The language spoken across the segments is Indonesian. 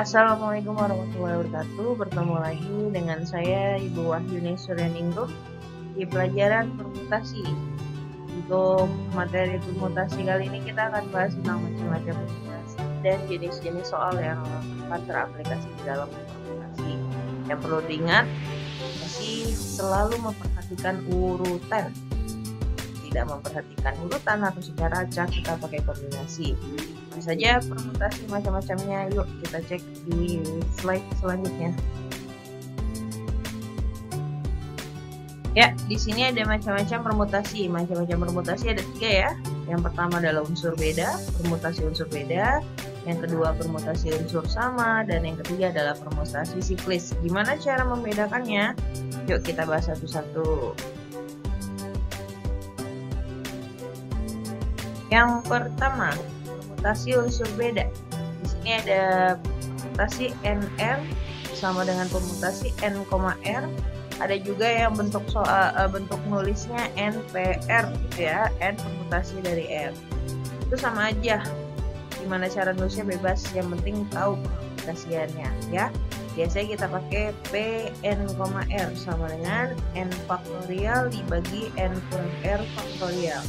Assalamualaikum warahmatullahi wabarakatuh. Bertemu lagi dengan saya Ibu Wahyuni Suryaningrum di pelajaran permutasi. Untuk materi permutasi kali ini kita akan bahas tentang macam-macam permutasi dan jenis-jenis soal yang akan teraplikasi di dalam permutasi. Yang perlu diingat, masih selalu memperhatikan urutan. Tidak memperhatikan urutan atau secara acak, kita pakai kombinasi. Apa saja permutasi macam-macamnya? Yuk kita cek di slide selanjutnya. Ya, di sini ada macam-macam permutasi. Macam-macam permutasi ada 3 ya. Yang pertama adalah unsur beda, permutasi unsur beda. Yang kedua permutasi unsur sama, dan yang ketiga adalah permutasi siklis. Gimana cara membedakannya? Yuk kita bahas satu-satu. Yang pertama, permutasi unsur beda. Di sini ada permutasi NR sama dengan permutasi N, R. Ada juga yang bentuk nulisnya NPR gitu ya, N permutasi dari R. Itu sama aja. Gimana cara nulisnya bebas, yang penting tahu permutasiannya ya. Biasanya kita pakai P N, R sama dengan N faktorial dibagi N kurang R faktorial.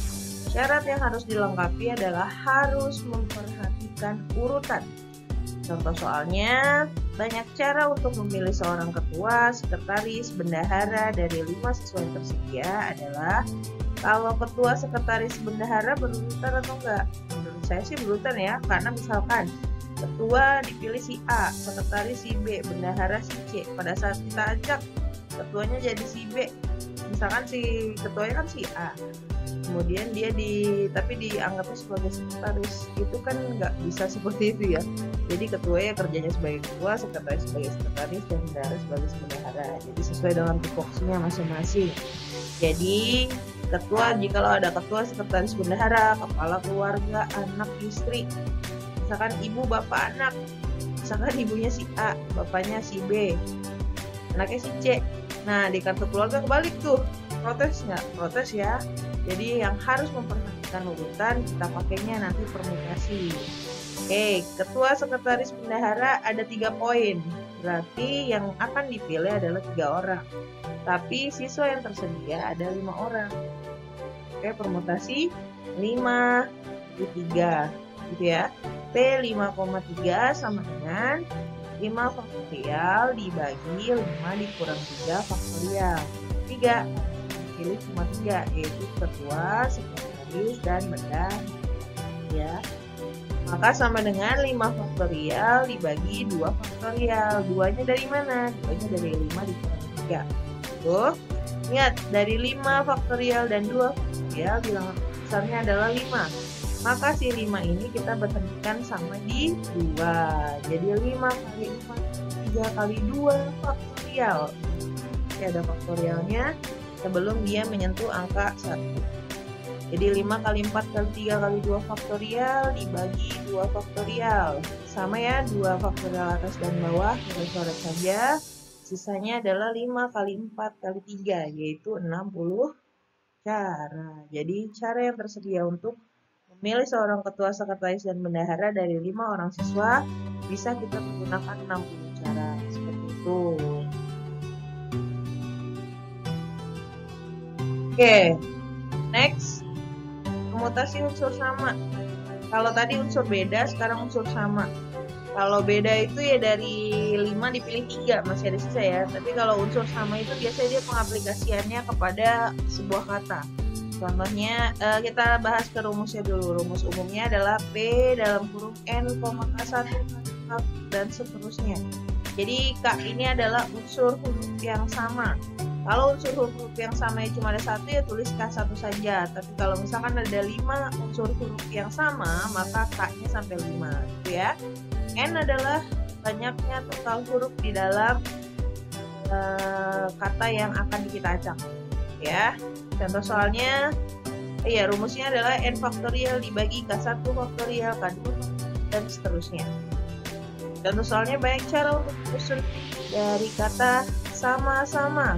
Syarat yang harus dilengkapi adalah harus memperhatikan urutan. Contoh soalnya, banyak cara untuk memilih seorang ketua, sekretaris, bendahara dari 5 siswa yang tersedia adalah kalau ketua, sekretaris, bendahara berurutan atau enggak. Menurut saya sih berurutan ya, karena misalkan ketua dipilih si A, sekretaris si B, bendahara si C. Pada saat kita ajak ketuanya jadi si B, misalkan si ketuanya kan si A, kemudian dia tapi dianggapnya sebagai sekretaris, itu kan nggak bisa seperti itu ya. Jadi ketuanya kerjanya sebagai ketua, sekretaris sebagai sekretaris, dan bendahara sebagai bendahara. Jadi sesuai dengan tupoksinya masing-masing. Jadi ketua, jikalau ada ketua, sekretaris, bendahara, kepala keluarga, anak, istri. Misalkan ibu, bapak, anak. Misalkan ibunya si A, bapaknya si B, anaknya si C. Nah, di kartu keluarga kebalik tuh. Protes nggak? Protes ya. Jadi yang harus memperhatikan urutan, kita pakainya nanti permutasi. Oke, ketua, sekretaris, bendahara ada 3 poin. Berarti yang akan dipilih adalah 3 orang. Tapi siswa yang tersedia ada 5 orang. Oke, permutasi 5 di 3 gitu ya. P 5,3 sama dengan 5 faktorial dibagi 5 dikurang 3 faktorial. 3 pilih cuma 3, yaitu ketua, sekretaris, dan bendahara ya. Maka sama dengan 5 faktorial dibagi 2 faktorial. 2-nya dari mana? 2-nya dari 5 dikurang 3. Tuh, ingat, dari 5 faktorial dan 2 faktorial bilangan besarnya adalah 5. Maka si 5 ini kita berhentikan sama di 2. Jadi 5 kali 4, 3 kali 2 faktorial. Oke, ada faktorialnya sebelum dia menyentuh angka 1. Jadi 5 kali 4 kali 3 kali 2 faktorial dibagi 2 faktorial. Sama ya, 2 faktorial atas dan bawah, kita coret saja. Sisanya adalah 5 kali 4 kali 3, yaitu 60 cara. Jadi cara yang tersedia untuk memilih seorang ketua, sekretaris, dan bendahara dari 5 orang siswa bisa kita menggunakan 60 cara. Seperti itu. Oke, next, permutasi unsur sama. Kalau tadi unsur beda, sekarang unsur sama. Kalau beda itu ya dari 5 dipilih 3, masih ada sisa ya. Tapi kalau unsur sama itu biasanya dia pengaplikasiannya kepada sebuah kata. Contohnya, kita bahas ke rumusnya dulu. Rumus umumnya adalah P dalam huruf N, K1, dan seterusnya. Jadi K ini adalah unsur huruf yang sama. Kalau unsur huruf yang sama cuma ada 1, ya tulis K1 saja. Tapi kalau misalkan ada 5 unsur huruf yang sama, maka K-nya sampai 5 gitu ya. N adalah banyaknya total huruf di dalam kata yang akan kita acak ya. Contoh soalnya, rumusnya adalah N faktorial dibagi K1 faktorial, K2 dan seterusnya. Contoh soalnya banyak cara untuk menyusun dari kata sama-sama.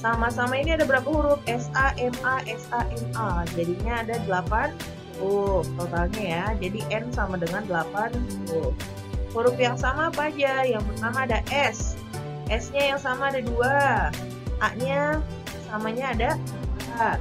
Sama-sama ini ada berapa huruf? S-A-M-A, S-A-M-A. Jadinya ada 8 huruf totalnya ya. Jadi N sama dengan 8 huruf. Huruf yang sama apa aja? Yang pertama ada S. S-nya yang sama ada 2. A-nya samanya ada 4.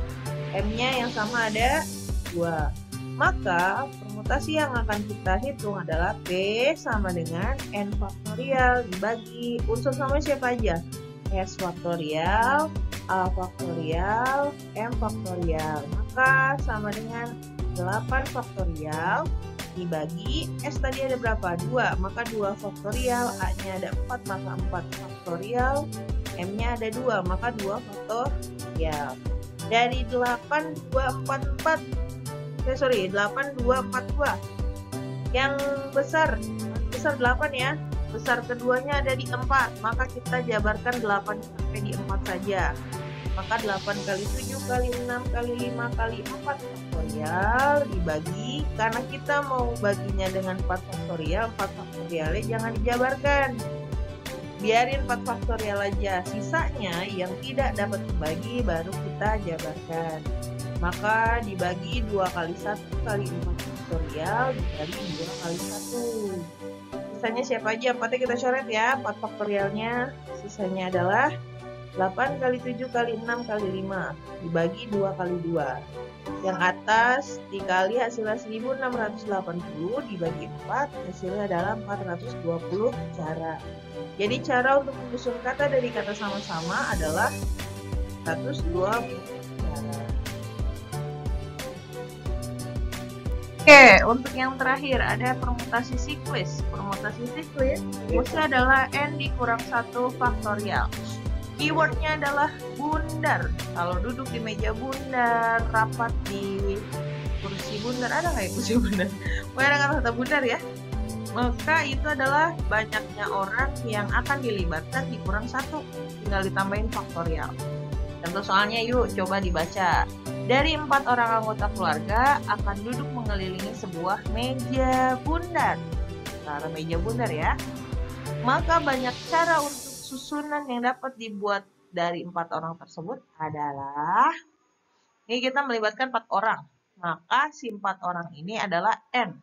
M-nya yang sama ada 2. Maka permutasi yang akan kita hitung adalah P sama dengan N faktorial dibagi unsur sama siapa aja? S faktorial, A faktorial, M faktorial. Maka sama dengan 8 faktorial dibagi S tadi ada berapa? 2. Maka 2 faktorial, A-nya ada 4, maka 4 faktorial, M-nya ada 2, maka 2 faktorial. Dari 8, 2, 4, 8, 2, 4, 2. Yang besar 8 ya. Besar keduanya ada di 4, maka kita jabarkan 8 sampai di 4 saja. Maka 8 kali 7 kali 6 kali 5 kali 4 faktorial dibagi, karena kita mau baginya dengan 4 faktorial, 4 faktorialnya jangan dijabarkan. Biarin 4 faktorial aja, sisanya yang tidak dapat dibagi baru kita jabarkan. Maka dibagi 2 kali 1 kali 4 faktorial dibagi 2 kali 1. Sisanya siapa aja? 4-nya kita coret ya, 4 faktorialnya. Sisanya adalah 8 kali 7 kali 6 kali 5 dibagi 2 kali 2. Yang atas dikali hasilnya 1680 dibagi 4, hasilnya adalah 420 cara. Jadi cara untuk menyusun kata dari kata sama-sama adalah 120 cara. Oke, untuk yang terakhir ada permutasi siklis. Permutasi siklis rumusnya adalah N dikurang 1 faktorial. Keywordnya adalah bundar. Kalau duduk di meja bundar, rapat di kursi bundar, ada nggak ya kursi bundar? Pokoknya ada kata-kata bundar ya. Maka itu adalah banyaknya orang yang akan dilibatkan dikurang 1. Tinggal ditambahin faktorial. Contoh soalnya yuk coba dibaca. Dari 4 orang anggota keluarga akan duduk mengelilingi sebuah meja bundar. Cara meja bundar ya. Maka banyak cara untuk susunan yang dapat dibuat dari 4 orang tersebut adalah, ini kita melibatkan 4 orang. Maka si 4 orang ini adalah N.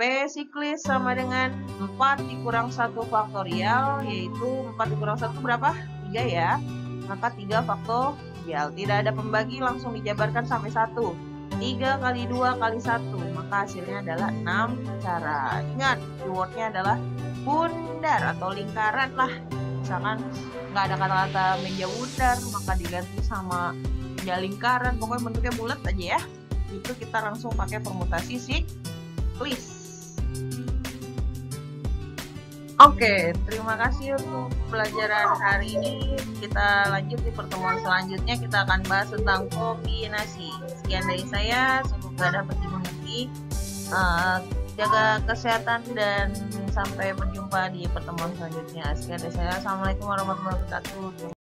P siklis sama dengan 4 dikurang 1 faktorial, yaitu 4 dikurang 1 berapa? 3 ya. Maka 3 faktorial. Tidak ada pembagi, langsung dijabarkan sampai 1. 3 kali 2 kali 1. Maka hasilnya adalah 6 cara. Ingat, keywordnya adalah bundar atau lingkaran lah. Misalkan nggak ada kata-kata meja bundar, maka diganti sama meja lingkaran. Pokoknya bentuknya bulat aja ya. Itu kita langsung pakai permutasi siklis. Oke, terima kasih untuk pelajaran hari ini. Kita lanjut di pertemuan selanjutnya. Kita akan bahas tentang kombinasi. Sekian dari saya, semoga dapat dimengerti. Jaga kesehatan dan sampai berjumpa di pertemuan selanjutnya. Sekian dari saya. Assalamualaikum warahmatullahi wabarakatuh.